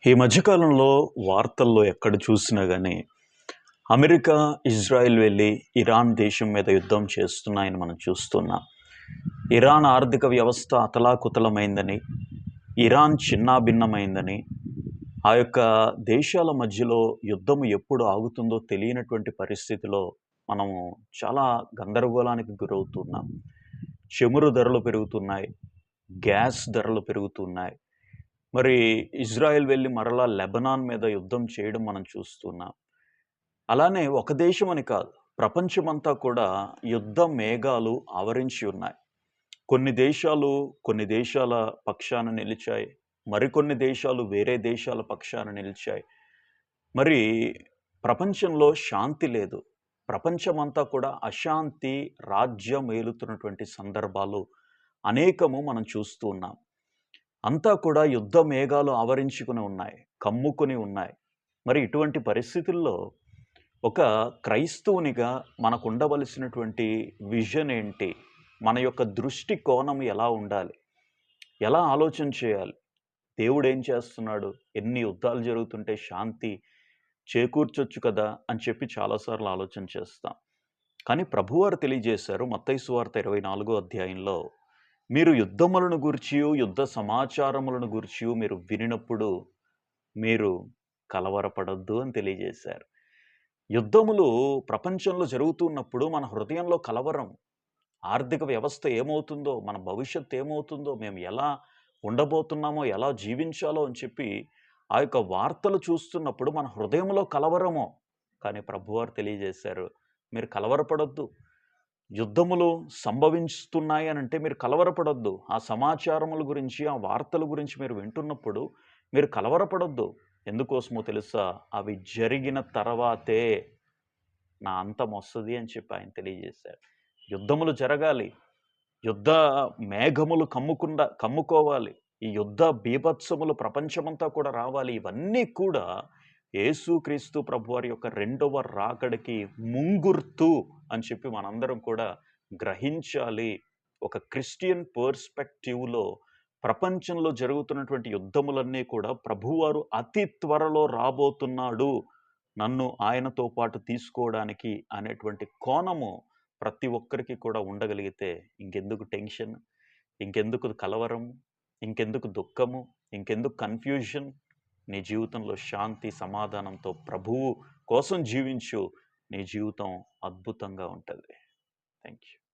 ఈ మధ్యకాలంలో వార్తల్లో ఎక్కడ చూసినా గానీ, అమెరికా, ఇజ్రాయెల్ వెళ్లి ఇరాన్ దేశం మీద యుద్ధం చేస్తున్నాయని మనం చూస్తున్నాం. ఇరాన్ ఆర్థిక వ్యవస్థ అతలాకుతలమైందని, ఇరాన్ చిన్నాభిన్నమైందని, ఆ యొక్క దేశాల మధ్యలో యుద్ధం ఎప్పుడు ఆగుతుందో తెలియనటువంటి పరిస్థితిలో మనము చాలా గందరగోళానికి గురవుతున్నాం. చమురు ధరలు పెరుగుతున్నాయి. గ్యాస్ ధరలు పెరుగుతున్నాయి. మరి ఇజ్రాయెల్ వెళ్లి మరలా లెబనాన్ మీద యుద్ధం చేయడం మనం చూస్తున్నాం. అలానే ఒక దేశం అని కాదు, ప్రపంచమంతా కూడా యుద్ధ మేఘాలు ఆవరించి ఉన్నాయి. కొన్ని దేశాల పక్షాన నిలిచాయి. మరికొన్ని దేశాలు వేరే దేశాల పక్షాన నిలిచాయి. మరి ప్రపంచంలో శాంతి లేదు. ప్రపంచమంతా కూడా అశాంతి రాజ్యం ఏలుతున్నటువంటి సందర్భాలు అనేకము మనం చూస్తూ ఉన్నాం. అంతా కూడా యుద్ధ మేఘాలు ఆవరించుకుని ఉన్నాయి, కమ్ముకొని ఉన్నాయి. మరి ఇటువంటి పరిస్థితుల్లో ఒక క్రైస్తవునిగా మనకు ఉండవలసినటువంటి విజన్ ఏంటి? మన యొక్క దృష్టి కోణం ఎలా ఉండాలి? ఎలా ఆలోచన చేయాలి? దేవుడు ఏం చేస్తున్నాడు? ఎన్ని యుద్ధాలు జరుగుతుంటే శాంతి చేకూర్చొచ్చు కదా అని చెప్పి చాలాసార్లు ఆలోచన చేస్తాం. కానీ ప్రభువారు తెలియజేశారు మత్తయి సువార్త 24వ అధ్యాయంలో, మీరు యుద్ధములను గూర్చియు యుద్ధ సమాచారములను గూర్చియు మీరు వినినప్పుడు మీరు కలవరపడొద్దు అని తెలియజేశారు. యుద్ధములు ప్రపంచంలో జరుగుతున్నప్పుడు మన హృదయంలో కలవరం, ఆర్థిక వ్యవస్థ ఏమవుతుందో, మన భవిష్యత్తు ఏమవుతుందో, మేము ఎలా ఉండబోతున్నామో, ఎలా జీవించాలో అని చెప్పి ఆ యొక్క వార్తలు చూస్తున్నప్పుడు మన హృదయంలో కలవరము. కానీ ప్రభువారు తెలియజేశారు, మీరు కలవరపడొద్దు. యుద్ధములు సంభవిస్తున్నాయి అనంటే మీరు కలవరపడొద్దు. ఆ సమాచారముల గురించి, ఆ వార్తల గురించి మీరు వింటున్నప్పుడు మీరు కలవరపడొద్దు. ఎందుకోసమో తెలుసా? అవి జరిగిన తర్వాతే నా అంతం వస్తది అని చెప్పి ఆయన తెలియజేశారు. యుద్ధములు జరగాలి. యుద్ధ మేఘములు కమ్ముకోవాలి. ఈ యుద్ధ బీభత్సములు ప్రపంచమంతా కూడా రావాలి. ఇవన్నీ కూడా యేసుక్రీస్తు ప్రభువారి యొక్క రెండవ రాకడకి ముంగుర్తు అని చెప్పి మనందరం కూడా గ్రహించాలి. ఒక క్రిస్టియన్ పర్స్పెక్టివ్‌లో ప్రపంచంలో జరుగుతున్నటువంటి యుద్ధములన్నీ కూడా ప్రభువారు అతి త్వరలో రాబోతున్నాడు, నన్ను ఆయనతో పాటు తీసుకోవడానికి అనేటువంటి కోణము ప్రతి ఒక్కరికి కూడా ఉండగలిగితే ఇంకెందుకు టెన్షన్, ఇంకెందుకు కలవరం, ఇంకెందుకు దుఃఖము, ఇంకెందుకు కన్‌ఫ్యూజన్. నీ జీవితంలో శాంతి, సమాధానంతో ప్రభువు కోసం జీవించు. నీ జీవితం అద్భుతంగా ఉంటది. Thank you.